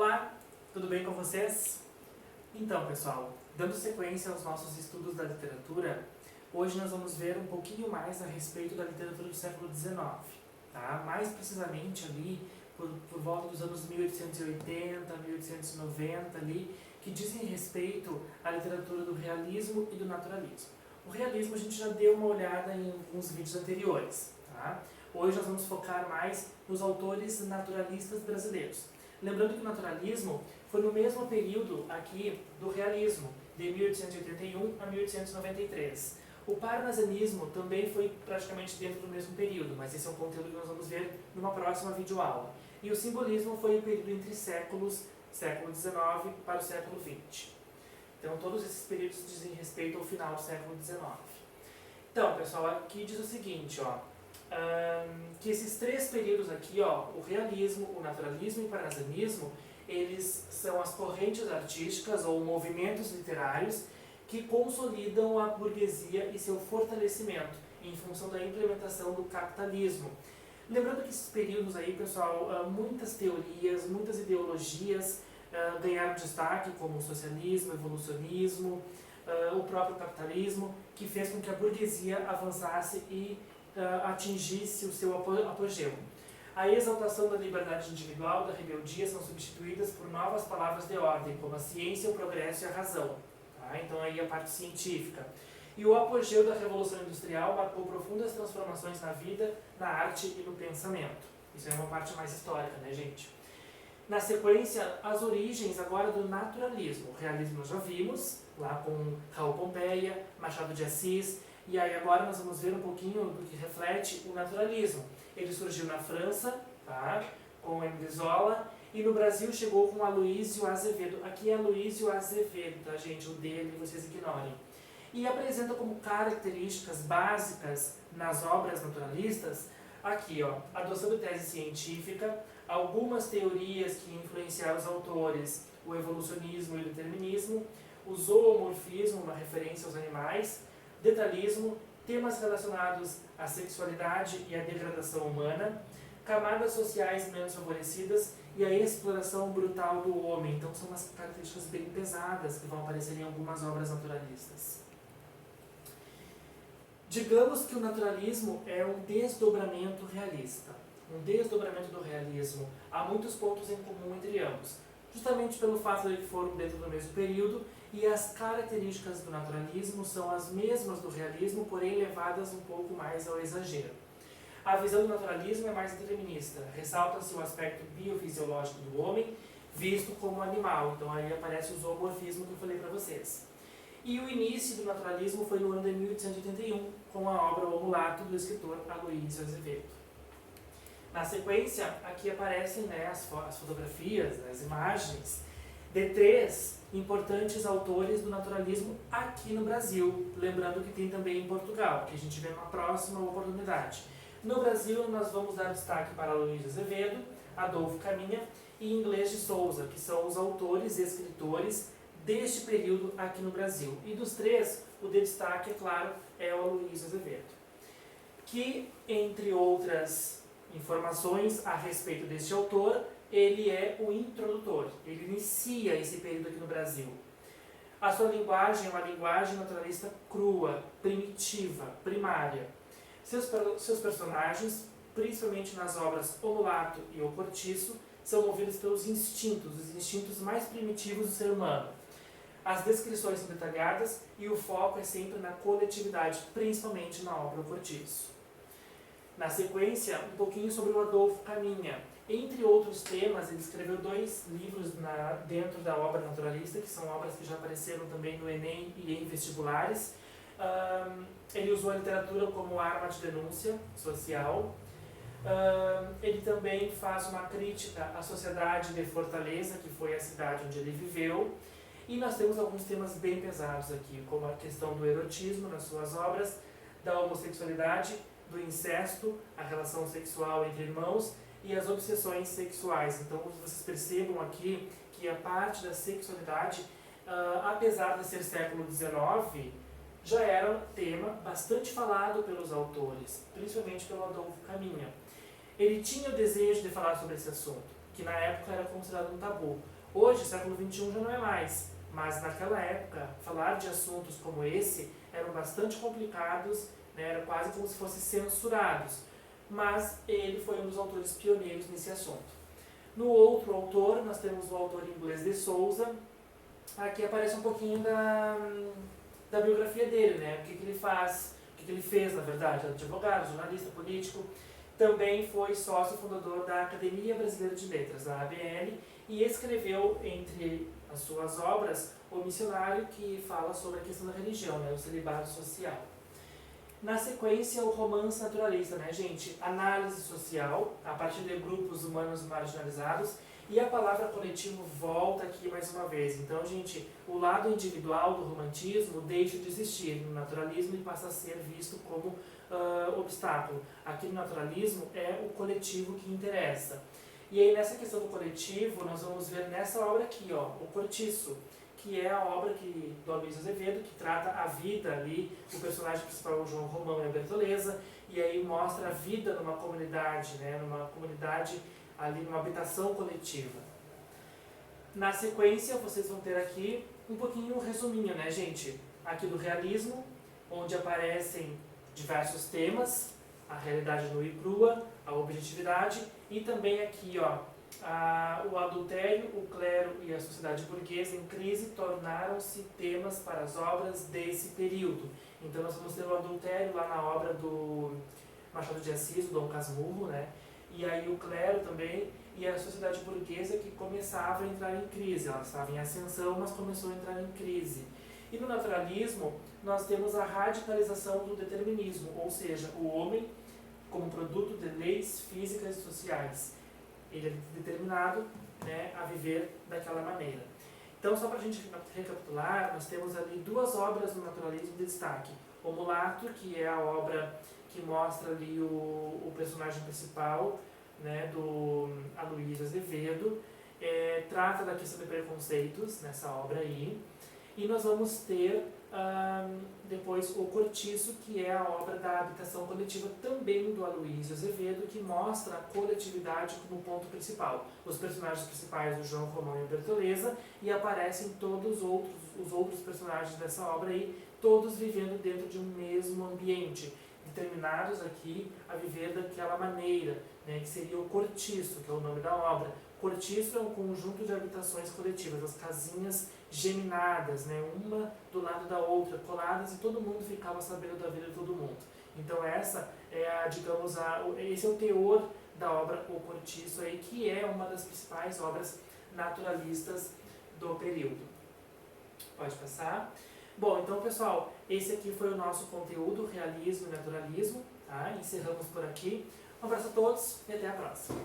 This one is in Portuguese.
Olá, tudo bem com vocês? Então, pessoal, dando sequência aos nossos estudos da literatura, hoje nós vamos ver um pouquinho mais a respeito da literatura do século XIX, tá? Mais precisamente ali por volta dos anos 1880, 1890 ali, que dizem respeito à literatura do realismo e do naturalismo. O realismo a gente já deu uma olhada em alguns vídeos anteriores, tá? Hoje nós vamos focar mais nos autores naturalistas brasileiros. Lembrando que o naturalismo foi no mesmo período aqui do realismo, de 1881 a 1893. O parnasianismo também foi praticamente dentro do mesmo período, mas esse é um conteúdo que nós vamos ver numa próxima videoaula. E o simbolismo foi o período entre século XIX para o século XX. Então todos esses períodos dizem respeito ao final do século XIX. Então, pessoal, aqui diz o seguinte, que esses três períodos aqui, o realismo, o naturalismo e o parnasianismo, eles são as correntes artísticas ou movimentos literários que consolidam a burguesia e seu fortalecimento em função da implementação do capitalismo. Lembrando que esses períodos aí, pessoal, muitas teorias, muitas ideologias ganharam destaque, como o socialismo, o evolucionismo, o próprio capitalismo, que fez com que a burguesia avançasse e atingisse o seu apogeu. A exaltação da liberdade individual, da rebeldia, são substituídas por novas palavras de ordem, como a ciência, o progresso e a razão. Tá? Então aí a parte científica. E o apogeu da Revolução Industrial marcou profundas transformações na vida, na arte e no pensamento. Isso é uma parte mais histórica, né, gente? Na sequência, as origens agora do naturalismo. O realismo nós já vimos, lá com Raul Pompeia, Machado de Assis, e aí agora nós vamos ver um pouquinho do que reflete o naturalismo. Ele surgiu na França, tá? Com Émile Zola, e no Brasil chegou com Aloysio Azevedo. Aqui é Aloysio Azevedo, tá, gente? O dele vocês ignorem. E apresenta como características básicas nas obras naturalistas, aqui, a adoção de tese científica, algumas teorias que influenciaram os autores, o evolucionismo e o determinismo, o zoomorfismo, uma referência aos animais, detalhismo, temas relacionados à sexualidade e à degradação humana, camadas sociais menos favorecidas e a exploração brutal do homem. Então são umas características bem pesadas que vão aparecer em algumas obras naturalistas. Digamos que o naturalismo é um desdobramento realista, um desdobramento do realismo. Há muitos pontos em comum entre ambos, justamente pelo fato de que foram dentro do mesmo período, e as características do naturalismo são as mesmas do realismo, porém levadas um pouco mais ao exagero. A visão do naturalismo é mais determinista, ressalta-se o aspecto biofisiológico do homem, visto como animal, então aí aparece o zoomorfismo que eu falei para vocês. E o início do naturalismo foi no ano de 1881, com a obra O Mulato, do escritor Aloysio Azevedo. Na sequência, aqui aparecem as fotografias, as imagens de três importantes autores do naturalismo aqui no Brasil. Lembrando que tem também em Portugal, que a gente vê numa próxima oportunidade. No Brasil, nós vamos dar destaque para Aloysio Azevedo, Adolfo Caminha e Inglês de Souza, que são os autores e escritores deste período aqui no Brasil. E dos três, o de destaque, é claro, é o Aloysio Azevedo, que, entre outras informações a respeito deste autor, ele é o introdutor, ele inicia esse período aqui no Brasil. A sua linguagem é uma linguagem naturalista crua, primitiva, primária. Seus personagens, principalmente nas obras O Mulato e O Cortiço, são movidos pelos instintos, os instintos mais primitivos do ser humano. As descrições são detalhadas e o foco é sempre na coletividade, principalmente na obra O Cortiço. Na sequência, um pouquinho sobre o Adolfo Caminha. Entre outros temas, ele escreveu 2 livros dentro da obra naturalista, que são obras que já apareceram também no Enem e em vestibulares. Ele usou a literatura como arma de denúncia social. Ele também faz uma crítica à sociedade de Fortaleza, que foi a cidade onde ele viveu. E nós temos alguns temas bem pesados aqui, como a questão do erotismo nas suas obras, da homossexualidade, do incesto, a relação sexual entre irmãos e as obsessões sexuais. Então vocês percebam aqui que a parte da sexualidade, apesar de ser século XIX, já era um tema bastante falado pelos autores, principalmente pelo Adolfo Caminha. Ele tinha o desejo de falar sobre esse assunto, que na época era considerado um tabu. Hoje, século XXI, já não é mais, mas naquela época, falar de assuntos como esse eram bastante complicados, né, era quase como se fossem censurados, mas ele foi um dos autores pioneiros nesse assunto. No outro autor, nós temos o autor inglês de Souza. Aqui aparece um pouquinho da biografia dele, né? O que ele faz, o que ele fez, na verdade. Ele é advogado, jornalista, político. Também foi sócio fundador da Academia Brasileira de Letras, a ABL, e escreveu, entre as suas obras, O Missionário, que fala sobre a questão da religião, né? O celibato social. Na sequência, o romance naturalista, né, gente? Análise social, a partir de grupos humanos marginalizados, e a palavra coletivo volta aqui mais uma vez. Então, gente, o lado individual do romantismo deixa de existir no naturalismo e passa a ser visto como obstáculo. Aqui no naturalismo é o coletivo que interessa. E aí, nessa questão do coletivo, nós vamos ver nessa obra aqui, ó, O Cortiço, que é a obra do Aloysio Azevedo, que trata a vida ali, o personagem principal é o João Romão e a Bertoleza, e aí mostra a vida numa comunidade, né, ali, numa habitação coletiva. Na sequência, vocês vão ter aqui um pouquinho um resuminho, né, gente? Aqui do realismo, onde aparecem diversos temas, a realidade nua e crua, a objetividade, e também aqui, ó, o adultério, o clero e a sociedade burguesa em crise tornaram-se temas para as obras desse período. Então nós vamos ter o adultério lá na obra do Machado de Assis, o Dom Casmurro, né? E aí o clero também e a sociedade burguesa que começava a entrar em crise. Ela estava em ascensão, mas começou a entrar em crise. E no naturalismo nós temos a radicalização do determinismo, ou seja, o homem como produto de leis físicas e sociais. Ele é determinado, né, a viver daquela maneira. Então, só para a gente recapitular, nós temos ali duas obras do naturalismo de destaque. O Mulato, que é a obra que mostra ali o personagem principal, né, do Aloysio Azevedo, trata da questão de preconceitos nessa obra aí. E nós vamos ter depois o Cortiço, que é a obra da habitação coletiva também do Aloysio Azevedo, que mostra a coletividade como ponto principal. Os personagens principais, o João Romão e a Bertoleza, e aparecem todos os outros personagens dessa obra aí, todos vivendo dentro de um mesmo ambiente, determinados aqui a viver daquela maneira, né, que seria o cortiço, que é o nome da obra. Cortiço é um conjunto de habitações coletivas, as casinhas geminadas, né, uma do lado da outra, coladas, e todo mundo ficava sabendo da vida de todo mundo. Então essa é esse é o teor da obra O Cortiço, aí, que é uma das principais obras naturalistas do período. Pode passar. Bom, então pessoal, esse aqui foi o nosso conteúdo, realismo e naturalismo. Tá? Encerramos por aqui. Um abraço a todos e até a próxima.